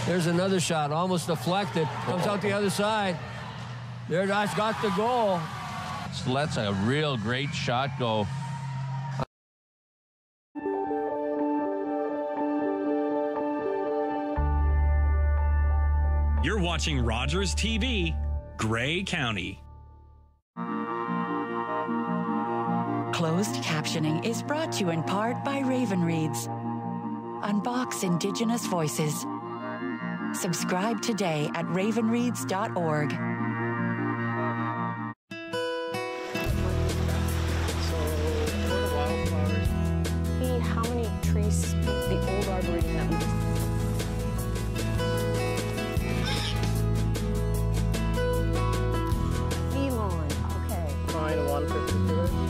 There's another shot, almost deflected. Comes out the other side. There, that's got the goal. So lets a real great shot go. You're watching Rogers TV, Grey County. Closed captioning is brought to you in part by Raven Reads. Unbox Indigenous voices. Subscribe today at ravenreads.org. How many trees the old arboretum that we Elon, okay. Find one particular tree.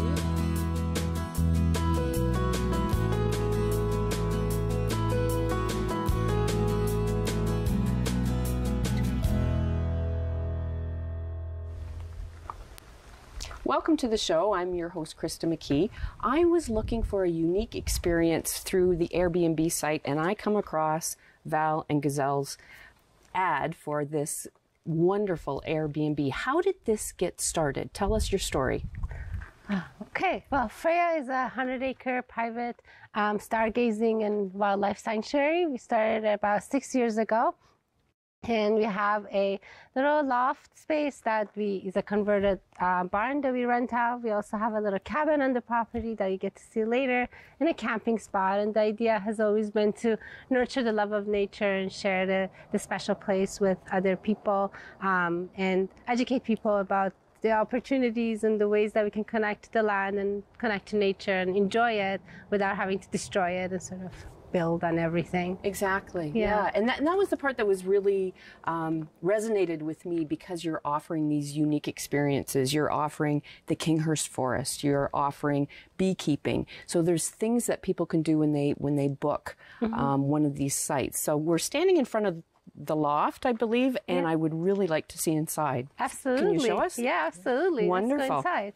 Welcome to the show. I'm your host, Krista McKee. I was looking for a unique experience through the Airbnb site, and I come across Val and Ghazai's ad for this wonderful Airbnb. How did this get started? Tell us your story. Okay, well, Freija is a 100-acre private stargazing and wildlife sanctuary. We started about 6 years ago. And we have a little loft space that is a converted barn that we rent out. We also have a little cabin on the property that you get to see later, and a camping spot. And the idea has always been to nurture the love of nature and share the special place with other people, and educate people about the opportunities and the ways that we can connect to the land and connect to nature and enjoy it without having to destroy it and sort of build on everything. Exactly. Yeah. And that was the part that was really resonated with me, because you're offering these unique experiences. You're offering the Kinghurst Forest. You're offering beekeeping. So there's things that people can do when they book one of these sites. So we're standing in front of the loft, I believe, and I would really like to see inside. Absolutely. Can you show us? Yeah, absolutely. Wonderful. Let's go inside.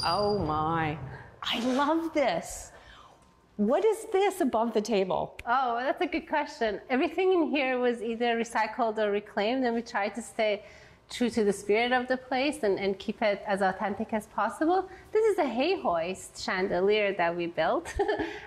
Oh my. I love this. What is this above the table? Oh, that's a good question. Everything in here was either recycled or reclaimed, and we tried to stay true to the spirit of the place and keep it as authentic as possible. This is a hay hoist chandelier that we built.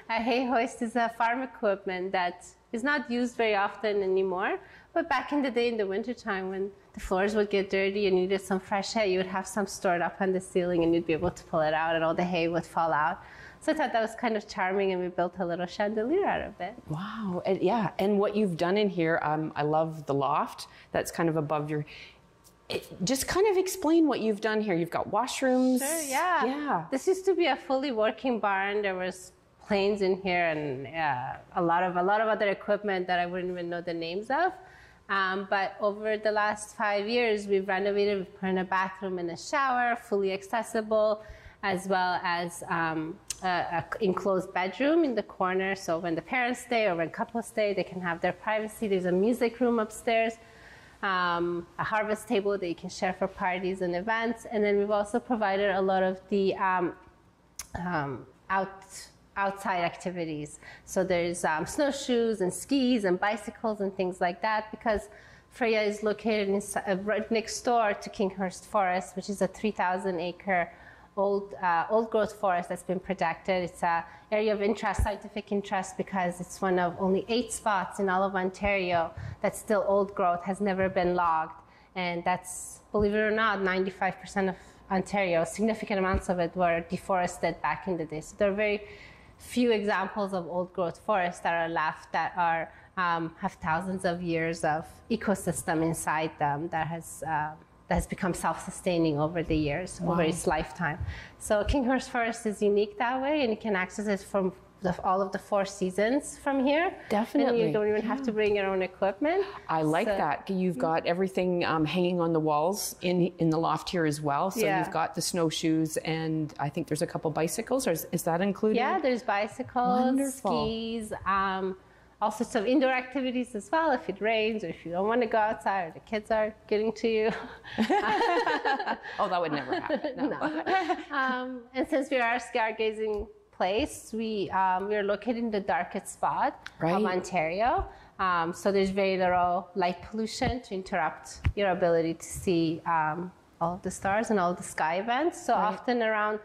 A hay hoist is a farm equipment that is not used very often anymore, but back in the day, in the wintertime, when the floors would get dirty and you needed some fresh hay, you would have some stored up on the ceiling and you'd be able to pull it out and all the hay would fall out. So I thought that was kind of charming, and we built a little chandelier out of it. Wow. And yeah, and what you've done in here, I love the loft that's kind of above your... just kind of explain what you've done here. You've got washrooms. Sure, yeah. Yeah. This used to be a fully working barn. There was planes in here and a lot of other equipment that I wouldn't even know the names of. But over the last 5 years, we've renovated. We've put in a bathroom and a shower, fully accessible, as well as a enclosed bedroom in the corner. So when the parents stay or when couples stay, they can have their privacy. There's a music room upstairs, a harvest table that you can share for parties and events. And then we've also provided a lot of the outside activities. So there's snowshoes and skis and bicycles and things like that, because Freija is located right next door to Kinghurst Forest, which is a 3,000-acre old growth forest that's been protected. It's an area of interest, scientific interest, because it's one of only 8 spots in all of Ontario that's still old growth, has never been logged. And that's, believe it or not, 95% of Ontario, significant amounts of it were deforested back in the day. So there are very few examples of old growth forests that are left that are have thousands of years of ecosystem inside them that has become self-sustaining over the years, over its lifetime. So Kinghurst Forest is unique that way, and you can access it from all of the 4 seasons from here. Definitely. And you don't even have to bring your own equipment. I like that. You've got everything hanging on the walls in the loft here as well. So you've got the snowshoes, and I think there's a couple bicycles. Or is that included? Yeah, there's bicycles, skis, all sorts of indoor activities as well, if it rains or if you don't want to go outside or the kids are getting to you. Oh, that would never happen. No. And since we are a stargazing place. We're located in the darkest spot Right. of Ontario. So there's very little light pollution to interrupt your ability to see all of the stars and all the sky events. So often around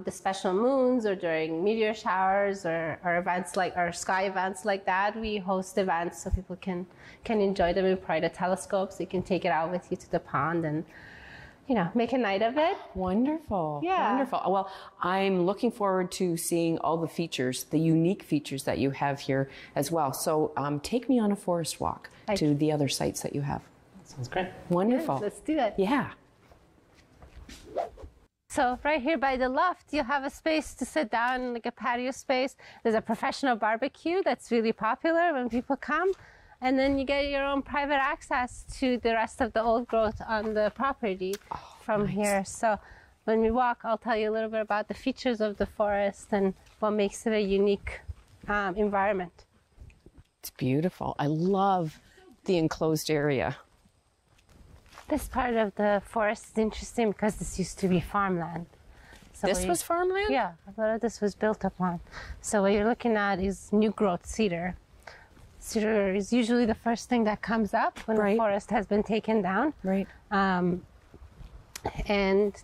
the special moons or during meteor showers or events like or sky events like that, we host events so people can enjoy them. We provide a telescope so you can take it out with you to the pond and make a night of it. Wonderful. Yeah. Wonderful. Well, I'm looking forward to seeing all the features, the unique features that you have here as well. So take me on a forest walk to the other sites that you have. Sounds great. Wonderful. Yes, let's do it. Yeah. So right here by the loft, you have a space to sit down, like a patio space. There's a professional barbecue that's really popular when people come. And then you get your own private access to the rest of the old growth on the property from here. So when we walk, I'll tell you a little bit about the features of the forest and what makes it a unique environment. It's beautiful. I love the enclosed area. This part of the forest is interesting because this used to be farmland. So This was farmland? Yeah, a lot of this was built upon. So what you're looking at is new growth cedar. Cedar is usually the first thing that comes up when the forest has been taken down. Right. And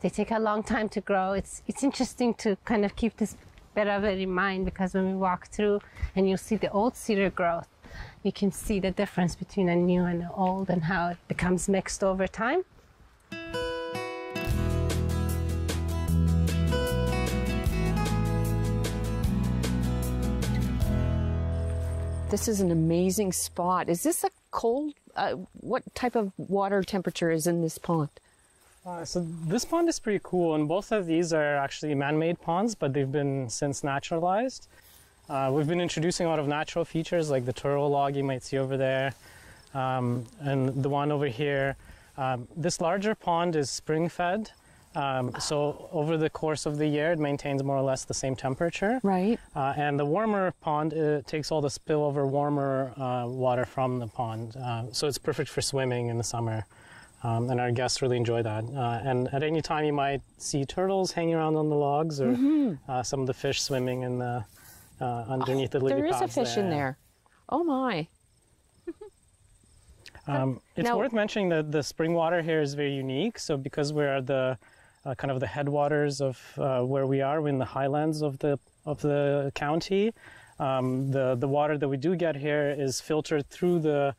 they take a long time to grow. It's interesting to kind of keep this bit of it in mind because when we walk through and you'll see the old cedar growth, you can see the difference between a new and an old and how it becomes mixed over time. This is an amazing spot. Is this a cold, what type of water temperature is in this pond? So this pond is pretty cool, and both of these are actually man-made ponds, but they've been since naturalized. We've been introducing a lot of natural features like the turtle log you might see over there, and the one over here. This larger pond is spring-fed, so over the course of the year it maintains more or less the same temperature. Right. And the warmer pond takes all the spillover warmer water from the pond, so it's perfect for swimming in the summer. And our guests really enjoy that. And at any time you might see turtles hanging around on the logs or some of the fish swimming in the underneath the lily There is pads a fish in there. Oh my. It's worth mentioning that the spring water here is very unique. So because we're at the kind of the headwaters of where we are, we're in the highlands of the county. The water that we do get here is filtered through the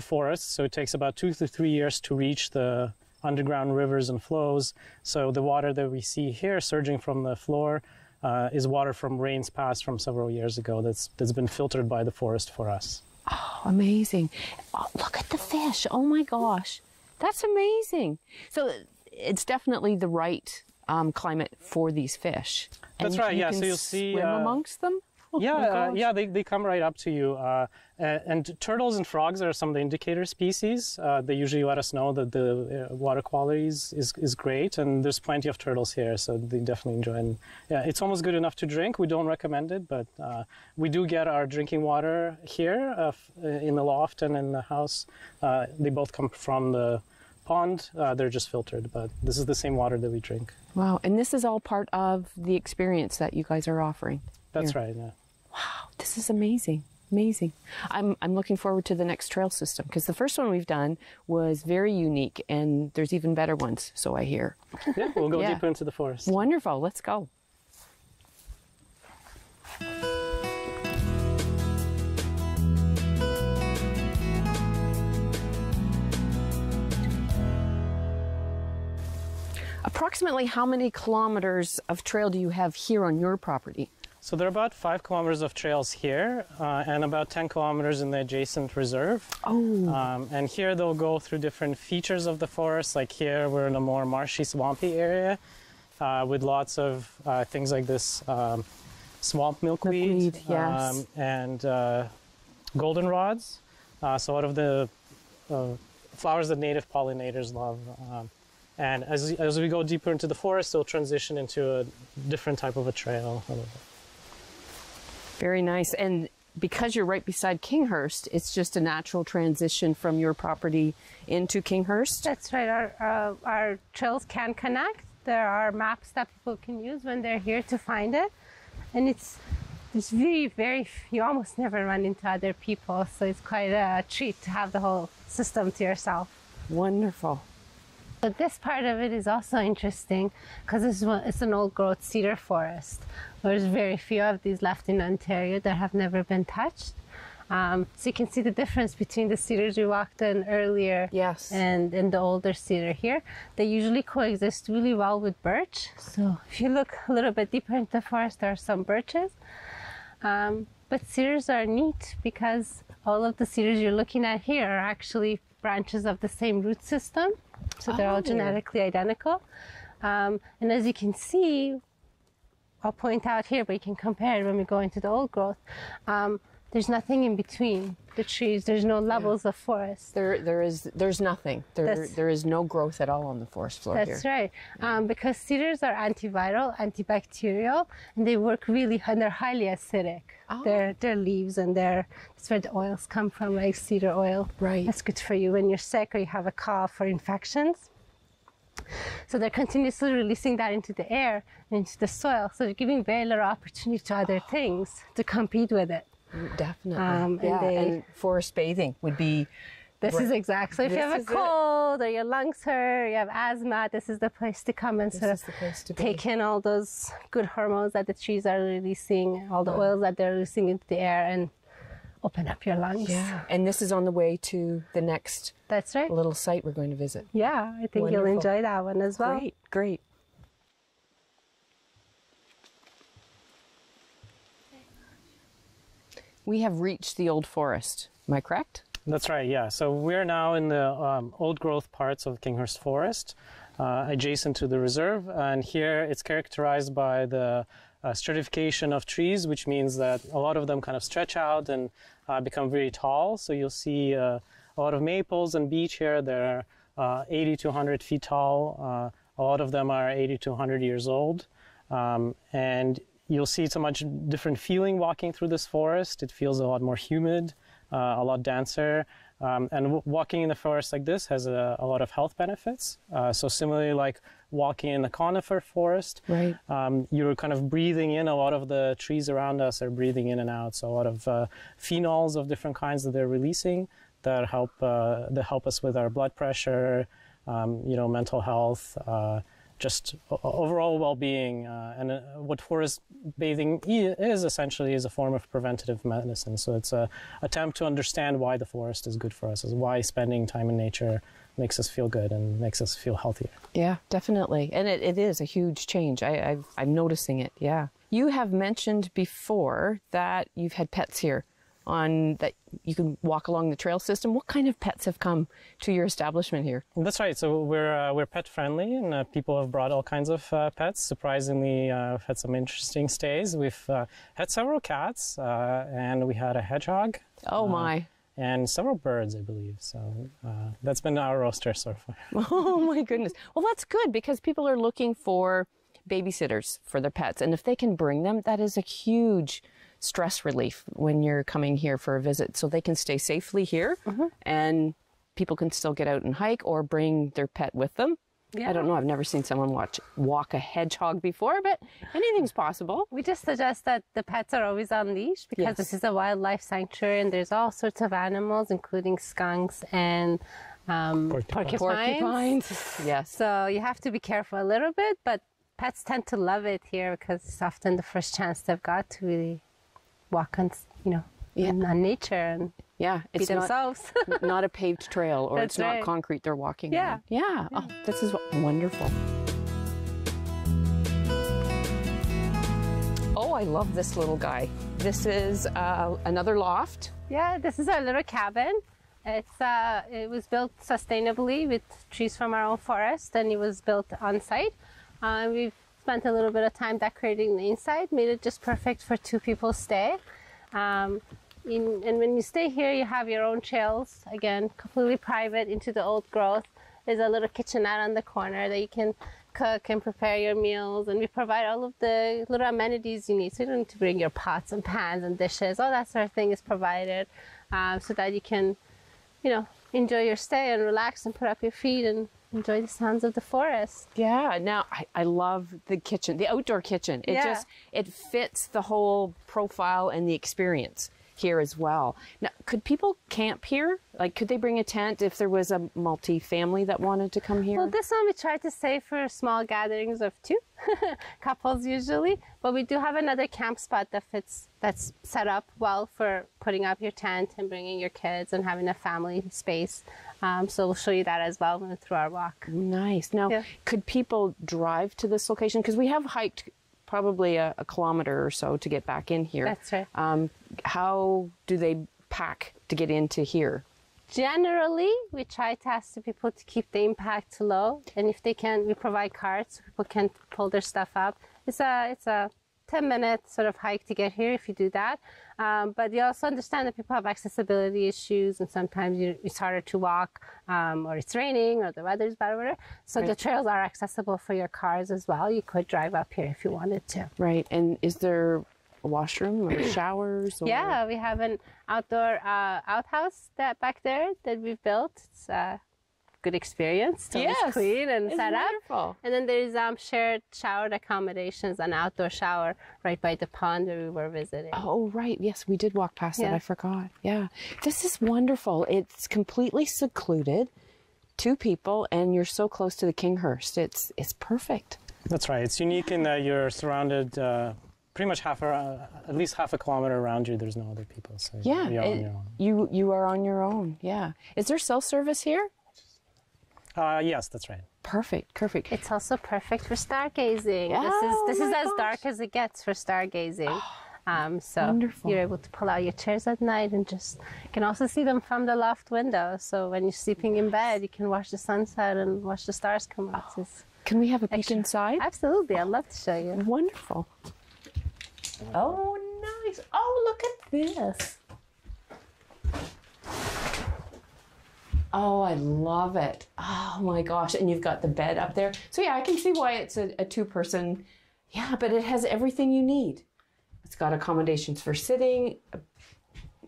forest, so it takes about 2 to 3 years to reach the underground rivers and flows. So the water that we see here surging from the floor is water from rains past from several years ago that's been filtered by the forest for us. Oh, amazing. Oh, look at the fish. Oh my gosh. That's amazing. So it's definitely the right climate for these fish. That's and right, you yeah. can So you'll see... swim amongst them? Oh yeah, they come right up to you. And turtles and frogs are some of the indicator species. They usually let us know that the water quality is great, and there's plenty of turtles here, so they definitely enjoy it. And, yeah, it's almost good enough to drink. We don't recommend it, but we do get our drinking water here in the loft and in the house. They both come from the pond. They're just filtered, but this is the same water that we drink. Wow, and this is all part of the experience that you guys are offering. That's here. right, yeah. Wow, this is amazing. Amazing. I'm looking forward to the next trail system because the first one we've done was very unique and there's even better ones, so I hear. Yeah, we'll go deeper into the forest. Wonderful. Let's go. Approximately how many kilometers of trail do you have here on your property? So there are about 5 kilometers of trails here and about 10 kilometers in the adjacent reserve. Oh. And here they'll go through different features of the forest. Like here we're in a more marshy, swampy area with lots of things like this swamp milkweed, yes. And goldenrods. So a lot of the flowers that native pollinators love. And as we go deeper into the forest, they'll transition into a different type of a trail. Very nice. And because you're right beside Kinghurst, it's just a natural transition from your property into Kinghurst? That's right. Our trails can connect. There are maps that people can use when they're here to find it. And it's you almost never run into other people. So it's quite a treat to have the whole system to yourself. Wonderful. But this part of it is also interesting because it's an old growth cedar forest. There's very few of these left in Ontario that have never been touched. So you can see the difference between the cedars we walked in earlier, yes, and the older cedar here. They usually coexist really well with birch. So if you look a little bit deeper into the forest, there are some birches. But cedars are neat because all of the cedars you're looking at here are actually branches of the same root system. So they're all genetically identical. And as you can see, I'll point out here, but you can compare it when we go into the old growth. There's nothing in between the trees. There's no levels of forest. There's nothing. There is no growth at all on the forest floor here. That's right. Because cedars are antiviral, antibacterial, and they work really, and they're highly acidic. Oh. Their leaves and that's where the oils come from, like cedar oil. Right. That's good for you when you're sick or you have a cough or infections. So they're continuously releasing that into the air and into the soil. So they're giving very little opportunity to other things to compete with it. Definitely. And forest bathing would be... This is exactly, if you have a cold or your lungs hurt, or you have asthma, this is the place to come and sort of take in all those good hormones that the trees are releasing, all the oils that they're releasing into the air, and open up your lungs. Yeah, and this is on the way to the next little site we're going to visit. Yeah, I think you'll enjoy that one as well. Great, great. We have reached the old forest. Am I correct? That's right, yeah. So we're now in the old growth parts of Kinghurst Forest, adjacent to the reserve. And here it's characterized by the stratification of trees, which means that a lot of them kind of stretch out and become very tall. So you'll see a lot of maples and beech here. They're 80 to 100 feet tall. A lot of them are 80 to 100 years old. And you'll see it's a much different feeling walking through this forest. It feels a lot more humid, a lot denser. And walking in the forest like this has a lot of health benefits. So similarly, like walking in the conifer forest, you're kind of breathing in, a lot of the trees around us are breathing in and out. So a lot of phenols of different kinds that they're releasing that help us with our blood pressure, mental health, just overall well-being. And what forest bathing is essentially is a form of preventative medicine. So it's an attempt to understand why the forest is good for us, is why spending time in nature makes us feel good and makes us feel healthier. Yeah, definitely. And it is a huge change. I'm noticing it, yeah. You have mentioned before that you've had pets here, that you can walk along the trail system. What kind of pets have come to your establishment here? That's right. So we're pet friendly, and people have brought all kinds of pets. Surprisingly, we've had some interesting stays. We've had several cats, and we had a hedgehog. Oh my! And several birds, I believe. So that's been our roster so far. Oh my goodness! Well, that's good because people are looking for babysitters for their pets, and if they can bring them, that is a huge stress relief when you're coming here for a visit, so they can stay safely here and people can still get out and hike or bring their pet with them. I don't know, I've never seen someone walk a hedgehog before, but anything's possible. We just suggest that the pets are always on leash because this is a wildlife sanctuary and there's all sorts of animals, including skunks and porcupines. Yes. So you have to be careful a little bit, but pets tend to love it here because it's often the first chance they've got to really walk on, on nature and be themselves. Not a paved trail, or it's not concrete they're walking on. Yeah. Oh, this is wonderful. Oh, I love this little guy. This is another loft. Yeah, this is our little cabin. It was built sustainably with trees from our own forest, and it was built on site. We've spent a little bit of time decorating the inside, made it just perfect for 2 people stay. And when you stay here, you have your own trails, again, completely private into the old growth. There's a little kitchenette on the corner that you can cook and prepare your meals, and we provide all of the little amenities you need. So you don't need to bring your pots and pans and dishes. All that sort of thing is provided so that you can, enjoy your stay and relax and put up your feet and enjoy the sounds of the forest. Yeah. Now, I love the kitchen, the outdoor kitchen. It fits the whole profile and the experience here as well. Now, could people camp here? Like, could they bring a tent if there was a multi-family that wanted to come here? Well, this one we try to save for small gatherings of 2 couples usually, but we do have another camp spot that's set up well for putting up your tent and bringing your kids and having a family space. So we'll show you that as well through our walk. Nice. Now, could people drive to this location? Because we have hiked probably a kilometer or so to get back in here. That's right. How do they pack to get into here? Generally, we try to ask the people to keep the impact low, and if they can, we provide carts so people can pull their stuff up. It's a 10-minute sort of hike to get here if you do that. But you also understand that people have accessibility issues, and sometimes it's harder to walk, or it's raining, or the weather's bad, or whatever. So the trails are accessible for your cars as well. You could drive up here if you wanted to. Right. And is there a washroom or showers? Or... Yeah, we have an outdoor outhouse back there that we've built. It's a good experience. Totally clean and set up. Wonderful. And then there's shared showered accommodations, an outdoor shower right by the pond where we were visiting. Oh, right. Yes, we did walk past that. I forgot. Yeah. This is wonderful. It's completely secluded. 2 people, and you're so close to the Kinghurst. It's perfect. That's right. It's unique in that you're surrounded pretty much at least half a kilometer around you. There's no other people. So you're on your own. You are on your own. Yeah. Is there cell service here? Yes, that's right. Perfect. It's also perfect for stargazing. This is as dark as it gets for stargazing. So wonderful. You're able to pull out your chairs at night and you can also see them from the loft window. So when you're sleeping in bed, you can watch the sunset and watch the stars come out. Can we have a peek inside? Absolutely. I'd love to show you. Wonderful. Oh, nice. Oh, look at this. Oh, I love it. Oh my gosh. And you've got the bed up there. So yeah, I can see why it's a 2-person. Yeah, but it has everything you need. It's got accommodations for sitting, a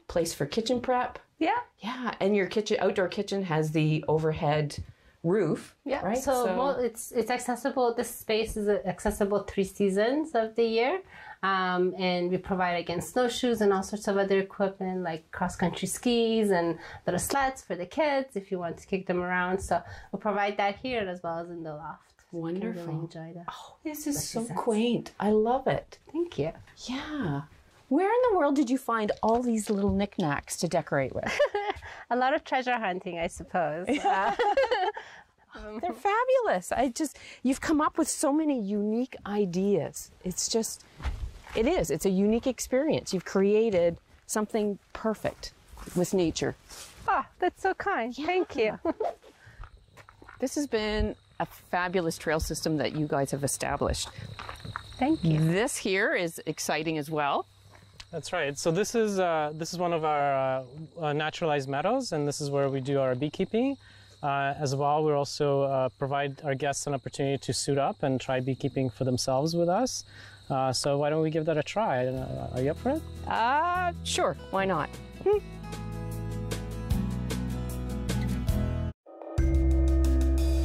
place for kitchen prep. Yeah. Yeah, and your outdoor kitchen has the overhead roof. Yeah, right? So it's accessible. This space is accessible 3 seasons of the year. And we provide, again, snowshoes and all sorts of other equipment like cross-country skis and little sleds for the kids if you want to kick them around. So we'll provide that here as well as in the loft. Wonderful. You can really enjoy that. Oh, this is so quaint. I love it. Thank you. Yeah. Where in the world did you find all these little knickknacks to decorate with? A lot of treasure hunting, I suppose. They're fabulous. You've come up with so many unique ideas. It's a unique experience. You've created something perfect with nature. Oh, that's so kind. Yeah. Thank you. This has been a fabulous trail system that you guys have established. Thank you. This here is exciting as well. That's right. So this is one of our naturalized meadows, and this is where we do our beekeeping. As well, we also provide our guests an opportunity to suit up and try beekeeping for themselves with us. So why don't we give that a try? Are you up for it? Sure. Why not?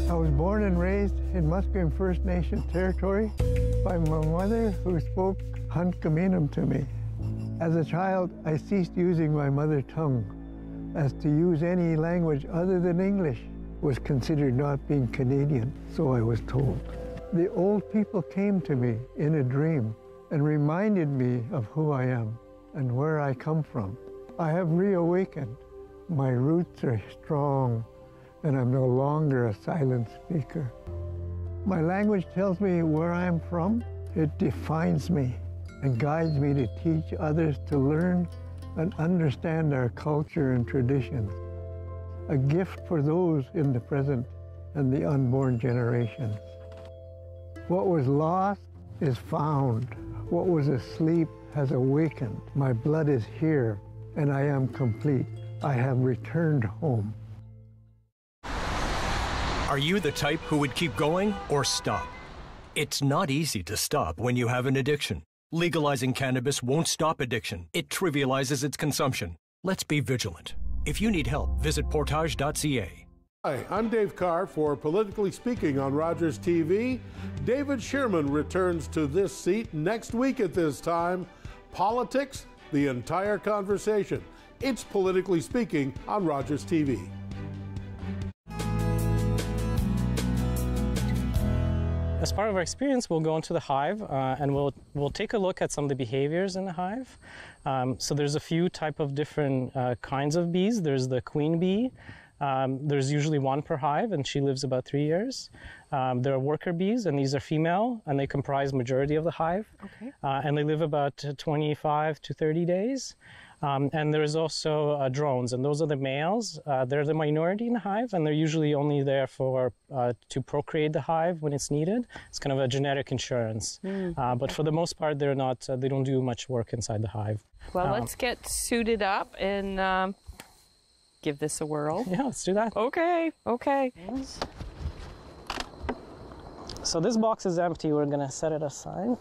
I was born and raised in Musqueam First Nation territory by my mother, who spoke Hunkaminam to me. As a child, I ceased using my mother tongue, as to use any language other than English was considered not being Canadian, so I was told. The old people came to me in a dream and reminded me of who I am and where I come from. I have reawakened. My roots are strong, and I'm no longer a silent speaker. My language tells me where I am from. It defines me and guides me to teach others to learn and understand our culture and traditions. A gift for those in the present and the unborn generations. What was lost is found. What was asleep has awakened. My blood is here, and I am complete. I have returned home. Are you the type who would keep going or stop? It's not easy to stop when you have an addiction. Legalizing cannabis won't stop addiction. It trivializes its consumption. Let's be vigilant. If you need help, visit portage.ca. Hi, I'm Dave Carr for Politically Speaking on Rogers TV. David Sherman returns to this seat next week at this time. Politics, the entire conversation. It's Politically Speaking on Rogers TV. As part of our experience, we'll go into the hive and we'll take a look at some of the behaviors in the hive. So there's a few type of different kinds of bees. There's the queen bee. There's usually one per hive, and she lives about 3 years. There are worker bees, and these are female, and they comprise majority of the hive. Okay. And they live about 25 to 30 days. And there's also drones, and those are the males. They're the minority in the hive, and they're usually only there for to procreate the hive when it's needed. It's kind of a genetic insurance. But for the most part, they're not. They don't do much work inside the hive. Well, let's get suited up and give this a whirl. Yeah, let's do that. Okay, okay. Yes. So this box is empty. We're gonna set it aside.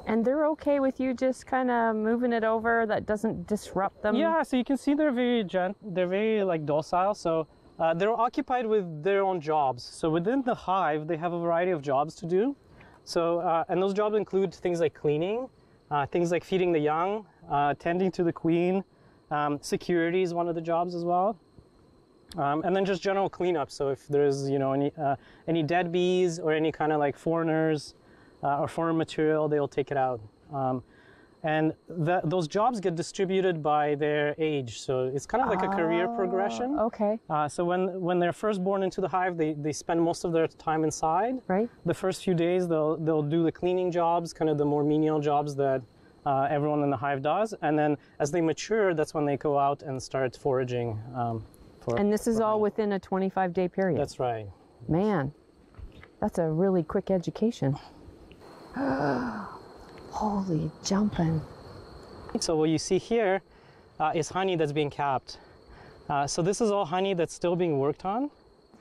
And they're okay with you just kind of moving it over? That doesn't disrupt them? Yeah, so you can see they're very like docile. So they're occupied with their own jobs. So within the hive, they have a variety of jobs to do. So and those jobs include things like cleaning, things like feeding the young, tending to the queen. Security is one of the jobs as well. And then just general cleanup. So if there's any dead bees or any kind of like foreigners or foreign material, they'll take it out. And those jobs get distributed by their age. So it's kind of like a career progression. Okay. So when they're first born into the hive, they spend most of their time inside. Right. The first few days, they'll do the cleaning jobs, kind of the more menial jobs that everyone in the hive does. And then as they mature, that's when they go out and start foraging. And this is all within a 25-day period? That's right. Man, that's a really quick education. Holy jumping. So what you see here is honey that's being capped. So this is all honey that's still being worked on.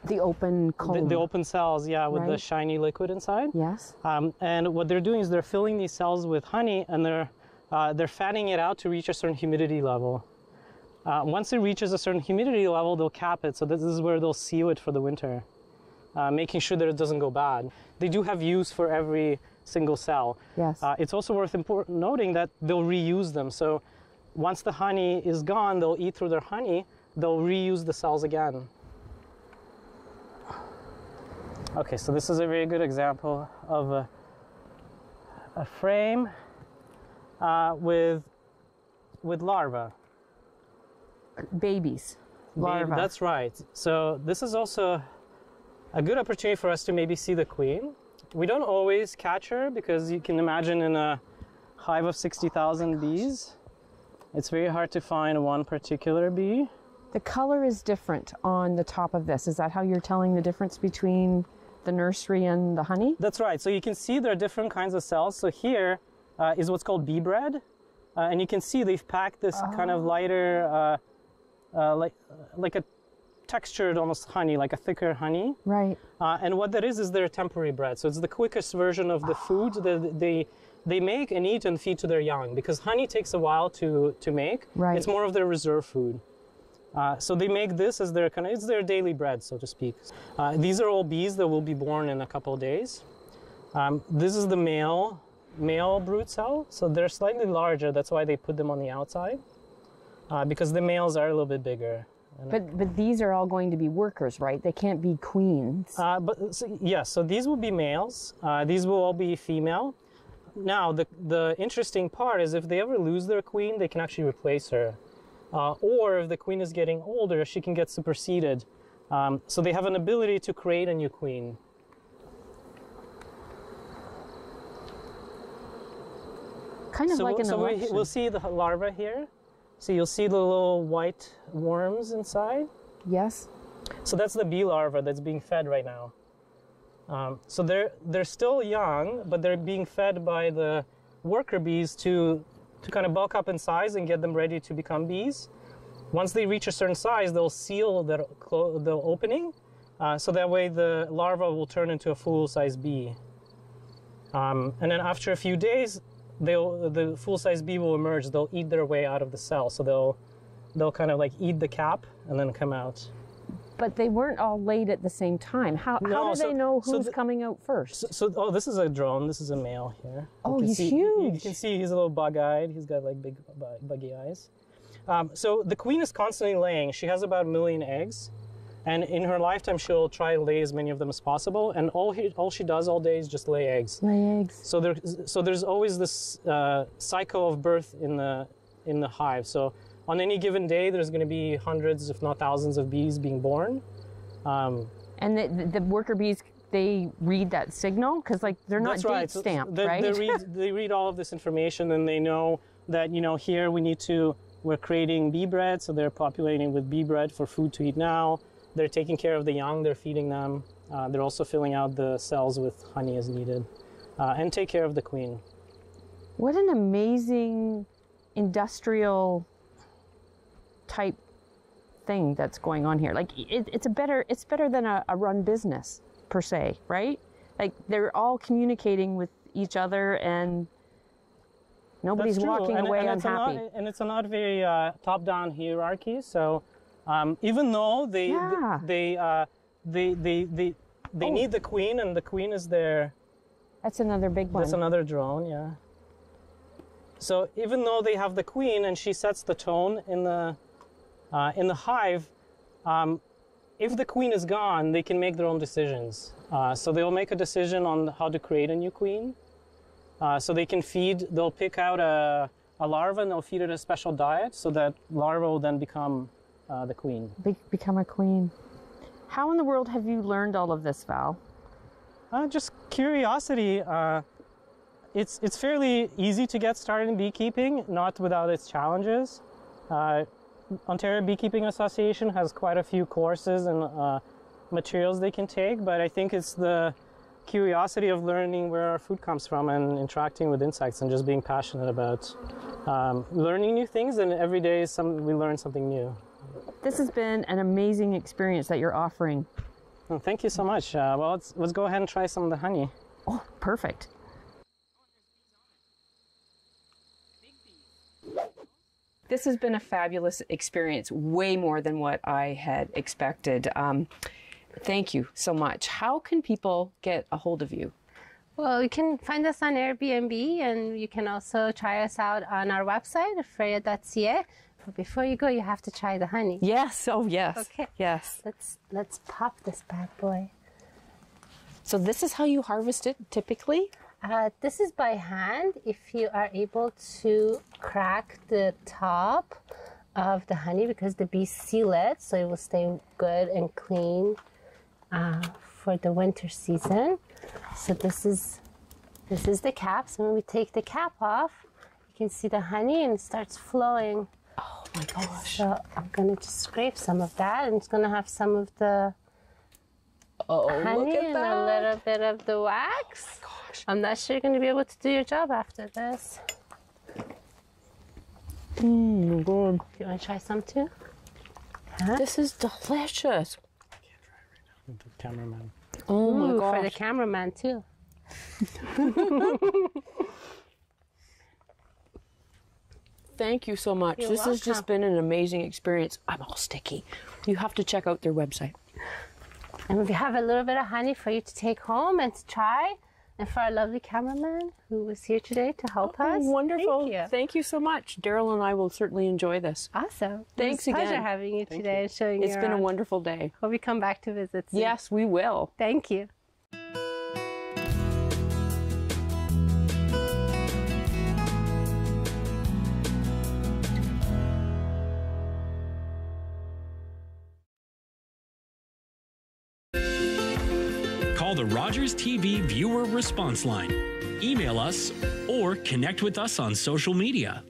The open comb. The open cells, yeah, with right. the shiny liquid inside. Yes. And what they're doing is they're filling these cells with honey, and they're fattening it out to reach a certain humidity level. Once it reaches a certain humidity level, they'll cap it. So this is where they'll seal it for the winter, making sure that it doesn't go bad. They do have use for every single cell. Yes. It's also worth noting that they'll reuse them. So once the honey is gone, they'll eat through their honey. They'll reuse the cells again. Okay, so this is a very good example of a frame with larvae. Babies, larvae. That's right. So this is also a good opportunity for us to maybe see the queen. We don't always catch her because you can imagine in a hive of 60,000 bees, it's very hard to find one particular bee. The color is different on the top of this. Is that how you're telling the difference between the nursery and the honey? That's right. So you can see there are different kinds of cells. So here is what's called bee bread. And you can see they've packed this kind of lighter, like a textured almost honey, like a thicker honey. Right. And what that is their temporary bread. So it's the quickest version of the food that they make and eat and feed to their young, because honey takes a while to make. Right. It's more of their reserve food. So they make this as their it's their daily bread, so to speak. These are all bees that will be born in a couple of days. This is the male brood cell, so they're slightly larger. That's why they put them on the outside, because the males are a little bit bigger. But these are all going to be workers, right? They can't be queens. So these will be males. These will all be female. Now, the interesting part is if they ever lose their queen, they can actually replace her. Or if the queen is getting older, she can get superseded. So they have an ability to create a new queen. Kind of like an election. We'll see the larvae here. So you'll see the little white worms inside. Yes. So that's the bee larva that's being fed right now. So they're still young, but they're being fed by the worker bees to kind of bulk up in size and get them ready to become bees. Once they reach a certain size, they'll seal the opening, so that way the larva will turn into a full-size bee. And then after a few days, the full-size bee will emerge. They'll eat their way out of the cell, so they'll kind of like eat the cap and then come out. But they weren't all laid at the same time. How do they know who's coming out first? Oh, this is a drone. This is a male here. Oh, he's huge. You can see he's a little bug-eyed. He's got like big buggy eyes. So the queen is constantly laying. She has about 1 million eggs. And in her lifetime, she'll try to lay as many of them as possible. And all she does all day is just lay eggs. Lay eggs. So there's always this cycle of birth in the hive. So on any given day, there's going to be hundreds, if not thousands, of bees being born. And the worker bees, they read that signal? Because like they're not date stamped, right? They read all of this information, and they know that, you know, here we're creating bee bread, so they're populating with bee bread for food to eat now. They're taking care of the young, they're feeding them. They're also filling out the cells with honey as needed, and take care of the queen. What an amazing industrial type thing that's going on here. Like it's better than a run business per se, right? Like they're all communicating with each other and nobody's walking away unhappy. And it's not very top-down hierarchy. So even though they need the queen, and the queen is there. That's another big one. That's another drone, yeah. So even though they have the queen and she sets the tone in the hive, if the queen is gone, they can make their own decisions. So they'll make a decision on how to create a new queen. So they can they'll pick out a larva and they'll feed it a special diet so that larva will then become the queen. Become a queen. How in the world have you learned all of this, Val? Just curiosity. It's fairly easy to get started in beekeeping, not without its challenges. Ontario Beekeeping Association has quite a few courses and materials they can take, but I think it's the curiosity of learning where our food comes from and interacting with insects and just being passionate about learning new things, and every day we learn something new. This has been an amazing experience that you're offering. Well, thank you so much. Well, let's go ahead and try some of the honey. Oh, perfect. This has been a fabulous experience, way more than what I had expected. Thank you so much. How can people get a hold of you? Well, you can find us on Airbnb, and you can also try us out on our website, freija.ca. But before you go, you have to try the honey. Yes. Oh, yes. Okay. Yes. Let's pop this bad boy. So this is how you harvest it typically? This is by hand. If you are able to crack the top of the honey, because the bees seal it, so it will stay good and clean for the winter season. So this is the cap. So when we take the cap off, you can see the honey and it starts flowing. Oh my gosh. So I'm gonna just scrape some of that, and it's gonna have some of the honey and a little bit of the wax. Oh my gosh. I'm not sure you're going to be able to do your job after this. Oh my God. Do you want to try some too? Huh? This is delicious. I can't try it right now with the cameraman. Oh my gosh. For the cameraman too. Thank you so much. You're this welcome. has just been an amazing experience. I'm all sticky. You have to check out their website. And we have a little bit of honey for you to take home and to try. And for our lovely cameraman who was here today to help us. Wonderful. Thank you. Thank you so much. Daryl and I will certainly enjoy this. Awesome. Thanks it was a again. pleasure having you today and showing you It's been a around. wonderful day. Hope we come back to visit soon. Yes, we will. Thank you. Call the Rogers TV viewer response line, email us, or connect with us on social media.